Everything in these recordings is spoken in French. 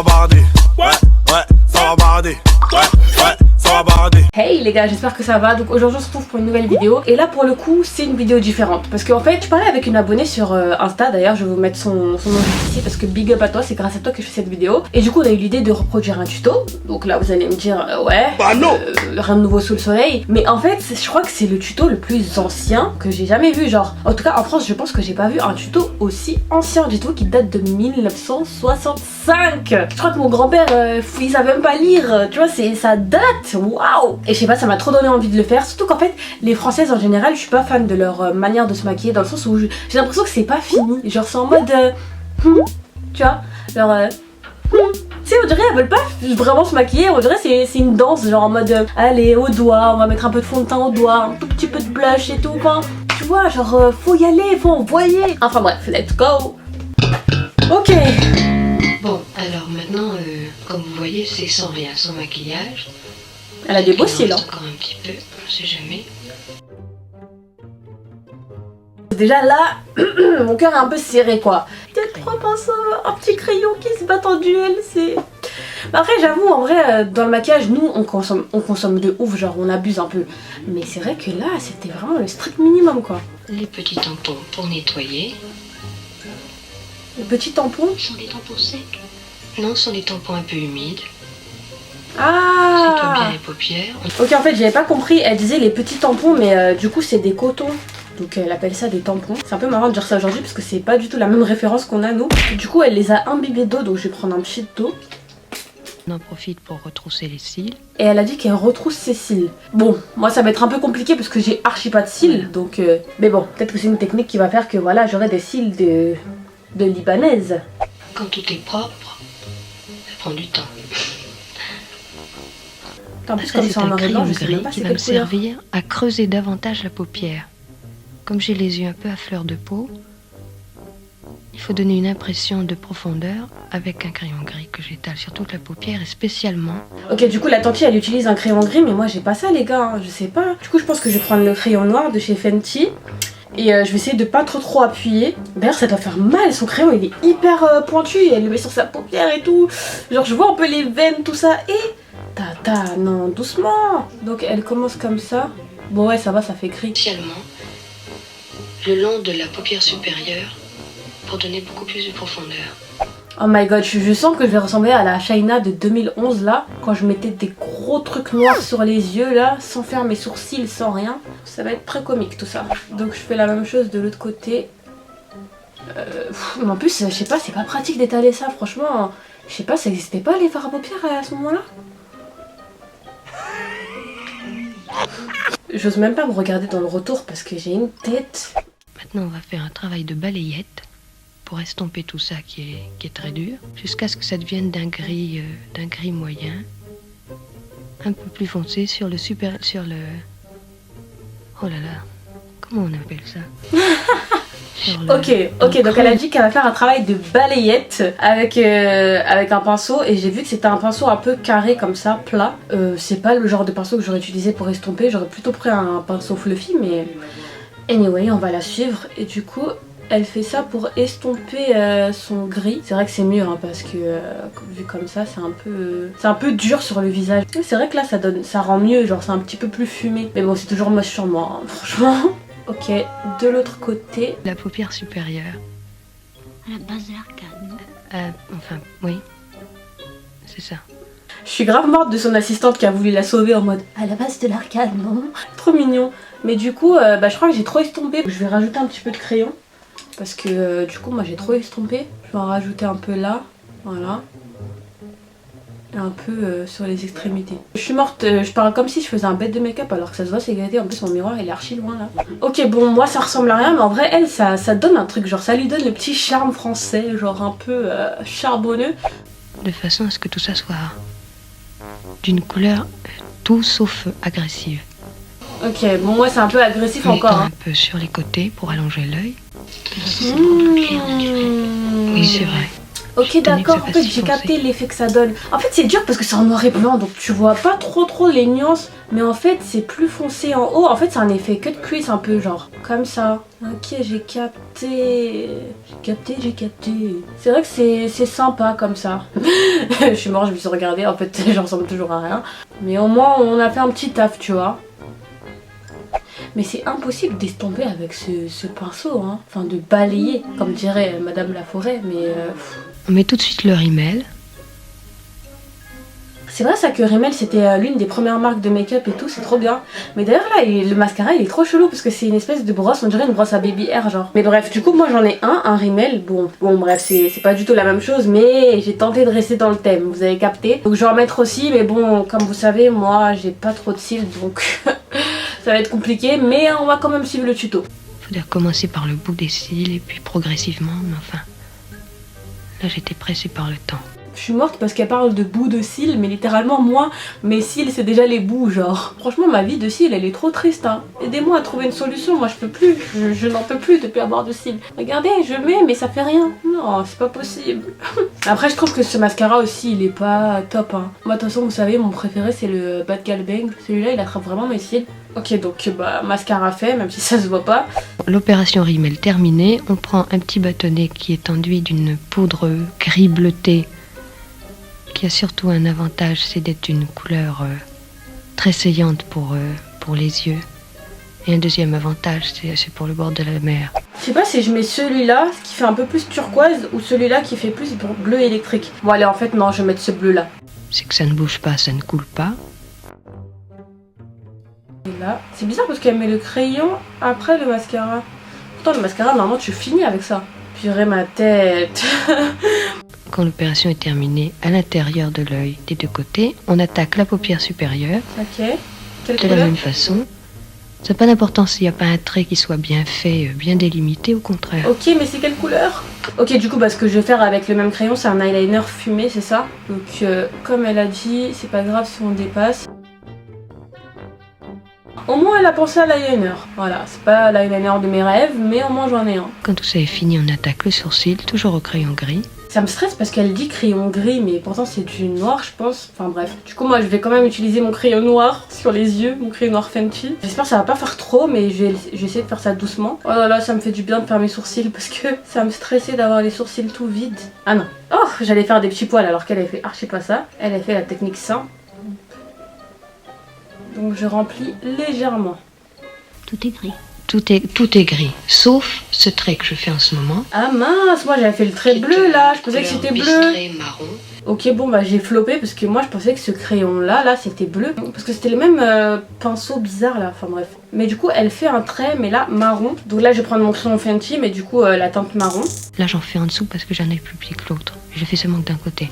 va barder. Ouais, ça va barder. Ouais, ça va barder. Hey les gars, j'espère que ça va. Donc aujourd'hui on se retrouve pour une nouvelle vidéo. Et là pour le coup c'est une vidéo différente. Parce qu'en fait je parlais avec une abonnée sur Insta. D'ailleurs je vais vous metêtre son nom ici. Parce que big up à toi, c'est grâce à toi que je fais cette vidéo. Et du coup on a eu l'idée de reproduire un tuto. Donc là vous allez me dire ouais Bah non, rien de nouveau sous le soleil. Mais en fait je crois que c'est le tuto le plus ancien que j'ai jamais vu. Genre en tout cas en France je pense que j'ai pas vu un tuto aussi ancien du tout, qui date de 1965. Je crois que mon grand-père il savait même pas lire. Tu vois, ça date. Waouh. Et je sais pas, ça m'a trop donné envie de le faire. Surtout qu'en fait les françaises en général je suis pas fan de leur manière de se maquiller, dans le sens où j'ai l'impression que c'est pas fini. Genre c'est en mode tu vois, genre tu sais, on dirait elles veulent pas vraiment se maquiller, on dirait c'est une danse, genre en mode allez au doigt, on va mettre un peu de fond de teint au doigt, un tout petit peu de blush et tout, enfin, tu vois, genre faut y aller, faut envoyer. Enfin bref, let's go. Ok. Bon, alors maintenant, comme vous voyez, c'est sans rien, sans maquillage. Elle a des beaux cils, hein. Encore un petit peu, on sait jamais. Déjà là, mon cœur est un peu serré quoi. Peut-être 3 pinceaux, un petit crayon qui se battent en duel, c'est... Après j'avoue, en vrai, dans le maquillage, nous on consomme de ouf, genre on abuse un peu. Mais c'est vrai que là, c'était vraiment le strict minimum quoi. Les petits tampons pour nettoyer. Le petit tampon. Ce sont des tampons secs? Non, ce sont des tampons un peu humides. Ah. Nettoie bien les paupières. Ok, en fait j'avais pas compris, elle disait les petits tampons, mais du coup c'est des cotons. Donc elle appelle ça des tampons. C'est un peu marrant de dire ça aujourd'hui parce que c'est pas du tout la même référence qu'on a nous. Du coup elle les a imbibés d'eau, donc je vais prendre un petit d'eau. On en profite pour retrousser les cils. Et elle a dit qu'elle retrousse ses cils. Bon, moi ça va être un peu compliqué parce que j'ai archi pas de cils, donc... Mais bon, peut-être que c'est une technique qui va faire que voilà, j'aurai des cils de libanaise. Quand tout est propre, ça prend du temps. En plus Ça, comme c'est c'est en un noir et blanc, crayon je sais même gris pas qui c'est va me quelle couleur. servir à creuser davantage la paupière. Comme j'ai les yeux un peu à fleur de peau, il faut donner une impression de profondeur avec un crayon gris que j'étale sur toute la paupière et spécialement. Ok, du coup la tante elle utilise un crayon gris, mais moi j'ai pas ça les gars, hein, je sais pas. Du coup je pense que je vais prendre le crayon noir de chez Fenty. Et je vais essayer de pas trop appuyer. D'ailleurs ça doit faire mal, son crayon il est hyper pointu, et elle le met sur sa paupière et tout. Genre je vois un peu les veines, tout ça, et... Tata, non, doucement. Donc elle commence comme ça. Bon ouais ça va, ça fait gris. Spécialement le long de la paupière supérieure pour donner beaucoup plus de profondeur. Oh my god, je sens que je vais ressembler à la Shaina de 2011 là, quand je mettais des gros trucs noirs sur les yeux là, sans faire mes sourcils, sans rien. Ça va être très comique tout ça. Donc je fais la même chose de l'autre côté. Mais en plus, je sais pas, c'est pas pratique d'étaler ça, franchement. Je sais pas, ça existait pas les fards à paupières à ce moment-là? J'ose même pas me regarder dans le retour parce que j'ai une tête. Maintenant, on va faire un travail de balayette pour estomper tout ça qui est très dur, jusqu'à ce que ça devienne d'un gris moyen, un peu plus foncé sur le oh là là, comment on appelle ça? Ok, donc elle a dit qu'elle va faire un travail de balayette avec un pinceau, et j'ai vu que c'était un pinceau un peu carré comme ça, plat. C'est pas le genre de pinceau que j'aurais utilisé pour estomper, j'aurais plutôt pris un pinceau fluffy, mais anyway, on va la suivre. Et du coup, elle fait ça pour estomper son gris. C'est vrai que c'est mieux hein, parce que vu comme ça, c'est un peu dur sur le visage. C'est vrai que là, ça rend mieux, genre c'est un petit peu plus fumé. Mais bon, c'est toujours moche sur moi, hein, franchement. Ok, de l'autre côté. La paupière supérieure. À la base de l'arcade. Enfin, oui. C'est ça. Je suis grave morte de son assistante qui a voulu la sauver en mode à la base de l'arcade, non? Trop mignon. Mais du coup, je crois que j'ai trop estompé. Je vais rajouter un petit peu de crayon. Parce que du coup, moi j'ai trop estompé. Je vais en rajouter un peu là. Voilà. Et un peu sur les extrémités. Je suis morte, je parle comme si je faisais un bête de make-up alors que ça se voit, c'est gâté. En plus mon miroir il est archi loin là. Ok, bon moi ça ressemble à rien, mais en vrai elle ça donne un truc, genre ça lui donne le petit charme français, genre un peu charbonneux. De façon à ce que tout ça soit d'une couleur tout sauf agressive. Ok, bon moi c'est un peu agressif En encore. étant Hein. un peu sur les côtés pour allonger l'œil. Mmh. Oui, c'est vrai. Ok, d'accord, en fait j'ai capté l'effet que ça donne. En fait c'est dur parce que c'est en noir et blanc, donc tu vois pas trop les nuances. Mais en fait c'est plus foncé en haut. En fait c'est un effet cut crease un peu genre comme ça. Ok, j'ai capté. J'ai capté. C'est vrai que c'est sympa comme ça. Je suis morte, je me suis regardée, en fait j'en ressemble toujours à rien. Mais au moins on a fait un petit taf, tu vois. Mais c'est impossible d'estomper avec ce pinceau, hein. Enfin de balayer, comme dirait Madame Laforêt, mais... On met tout de suite le rímel. C'est vrai ça que Rimmel c'était l'une des premières marques de make-up et tout, c'est trop bien. Mais d'ailleurs là le mascara il est trop chelou parce que c'est une espèce de brosse, on dirait une brosse à baby hair genre. Mais bref, du coup moi j'en ai un Rimmel. Bon bref c'est pas du tout la même chose, mais j'ai tenté de rester dans le thème, vous avez capté. Donc je vais en mettre aussi, mais bon comme vous savez moi j'ai pas trop de cils donc ça va être compliqué, mais on va quand même suivre le tuto. Faudrait commencer par le bout des cils et puis progressivement, mais enfin là j'étais pressée par le temps. Je suis morte parce qu'elle parle de bout de cils, mais littéralement moi, mes cils c'est déjà les bouts genre. Franchement ma vie de cils elle est trop triste hein. Aidez-moi à trouver une solution, moi je peux plus, je n'en peux plus depuis avoir de cils. Regardez, je mets mais ça fait rien. Non, c'est pas possible. Après je trouve que ce mascara aussi il est pas top hein. Moi de toute façon vous savez mon préféré c'est le Bad Gal Bang. Celui-là il attrape vraiment mes cils. Ok donc bah mascara fait même si ça se voit pas. L'opération rímel terminée, on prend un petit bâtonnet qui est enduit d'une poudre gris bleuté qui a surtout un avantage, c'est d'être d'une couleur très saillante pour les yeux. Et un deuxième avantage, c'est pour le bord de la mer. Je sais pas si je mets celui-là qui fait un peu plus turquoise ou celui-là qui fait plus bleu électrique. Bon allez en fait non, je vais mettre ce bleu là. C'est que ça ne bouge pas, ça ne coule pas. Et là, c'est bizarre parce qu'elle met le crayon après le mascara. Pourtant le mascara normalement tu finis avec ça. Purée ma tête. Quand l'opération est terminée, à l'intérieur de l'œil des deux côtés, on attaque la paupière supérieure. Ok. Quelle de couleur? la même façon. Ça n'a pas d'importance s'il n'y a pas un trait qui soit bien fait, bien délimité, au contraire. Ok, mais c'est quelle couleur? Ok, du coup, bah, ce que je vais faire avec le même crayon, c'est un eyeliner fumé, c'est ça? Donc, comme elle a dit, c'est pas grave si on dépasse. Au moins, elle a pensé à l'eyeliner. Voilà, c'est pas l'eyeliner de mes rêves, mais au moins j'en ai un. Quand tout ça est fini, on attaque le sourcil, toujours au crayon gris. Ça me stresse parce qu'elle dit crayon gris, mais pourtant c'est du noir, je pense. Enfin bref. Du coup, moi, je vais quand même utiliser mon crayon noir sur les yeux, mon crayon noir Fenty. J'espère que ça va pas faire trop, mais je vais essayer de faire ça doucement. Oh là là, ça me fait du bien de faire mes sourcils parce que ça me stressait d'avoir les sourcils tout vides. Ah non. Oh, j'allais faire des petits poils alors qu'elle a fait archi pas ça. Elle a fait la technique simple. Donc je remplis légèrement. Tout est gris. Tout est gris, sauf ce trait que je fais en ce moment. Ah mince, moi j'avais fait le trait bleu là, je pensais que c'était bleu. Marron. Ok, bon bah j'ai flopé parce que moi je pensais que ce crayon là c'était bleu. Parce que c'était le même pinceau bizarre là, enfin bref. Mais du coup elle fait un trait mais là marron. Donc là je vais prendre mon crayon Fenty mais du coup la teinte marron. Là j'en fais en dessous parce que j'en ai plus petit que l'autre. Je fais seulement que d'un côté.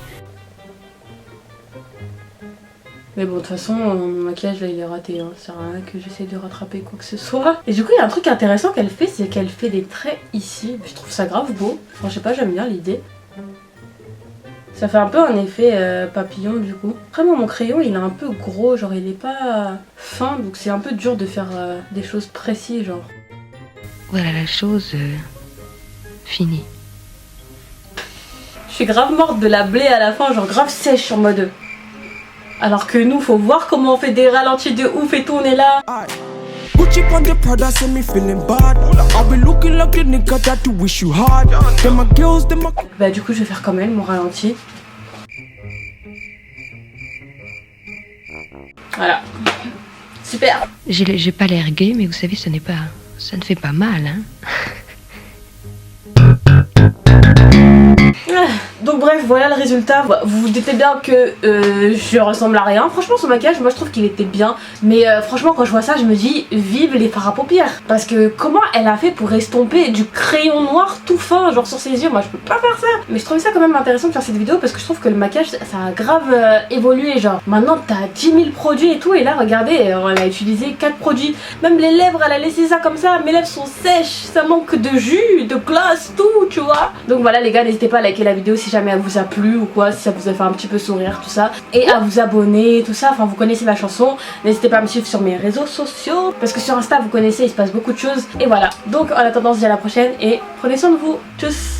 Mais bon, de toute façon, mon maquillage là il est raté, hein. Ça sert à rien que j'essaie de rattraper quoi que ce soit. Et du coup, il y a un truc intéressant qu'elle fait, c'est qu'elle fait des traits ici. Je trouve ça grave beau. Enfin, je sais pas, j'aime bien l'idée. Ça fait un peu un effet papillon du coup. Vraiment, mon crayon il est un peu gros, genre il est pas fin, donc c'est un peu dur de faire des choses précises, genre. Voilà la chose finie. Je suis grave morte de la blé à la fin, genre grave sèche en mode. Alors que nous, faut voir comment on fait des ralentis de ouf et tout, on est là. Gucci on the Prada, send me feeling bad. I'll be looking like the nigga that you wish you had. Them my girls, them my... Bah du coup, je vais faire comme elle, mon ralenti. Voilà. Super. J'ai pas l'air gay, mais vous savez, ça ne fait pas mal, hein. Donc bref, voilà le résultat. Vous vous doutez bien que je ressemble à rien. Franchement, son maquillage, moi je trouve qu'il était bien. Mais franchement, quand je vois ça, je me dis vive les fards à paupières. Parce que comment elle a fait pour estomper du crayon noir tout fin, genre sur ses yeux? Moi je peux pas faire ça. Mais je trouvais ça quand même intéressant de faire cette vidéo parce que je trouve que le maquillage ça a grave évolué. Genre maintenant t'as 10 000 produits et tout. Et là regardez, elle a utilisé 4 produits. Même les lèvres, elle a laissé ça comme ça. Mes lèvres sont sèches, ça manque de jus, de glace, tout, tu vois. Donc voilà les gars, n'hésitez pas à liker la vidéo si jamais elle vous a plu ou quoi, si ça vous a fait un petit peu sourire, tout ça. Et à vous abonner, tout ça, enfin vous connaissez la chanson. N'hésitez pas à me suivre sur mes réseaux sociaux, parce que sur Insta vous connaissez, il se passe beaucoup de choses. Et voilà, donc en attendant, on se dit à la prochaine et prenez soin de vous. Tchuss.